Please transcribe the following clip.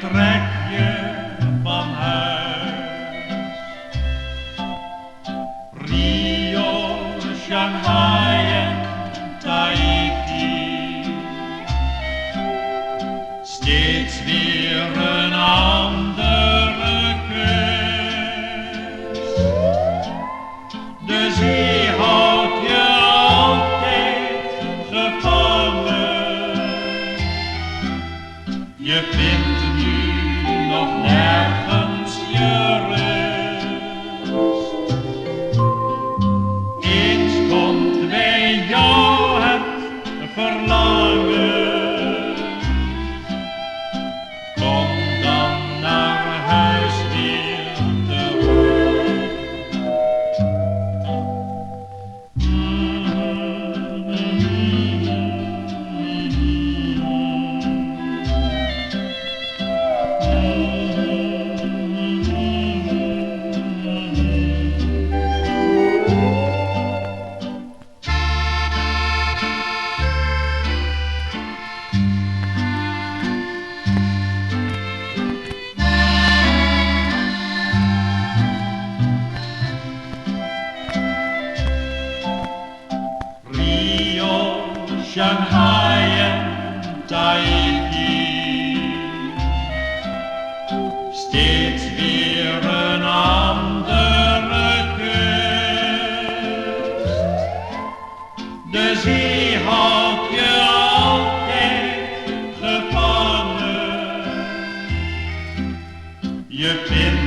vertrek je van huis. Rio, Shanghai en Tahiti, steeds weer een andere kust. De zee houdt je altijd gevangen. Je vindt nu nog nergens je rust. Eens komt bij jou het verlangen. Kom dan naar huis weer terug. Rio, Shanghai en Tahiti, steeds weer een andere kust. De zee houdt je altijd gevangen. Je vindt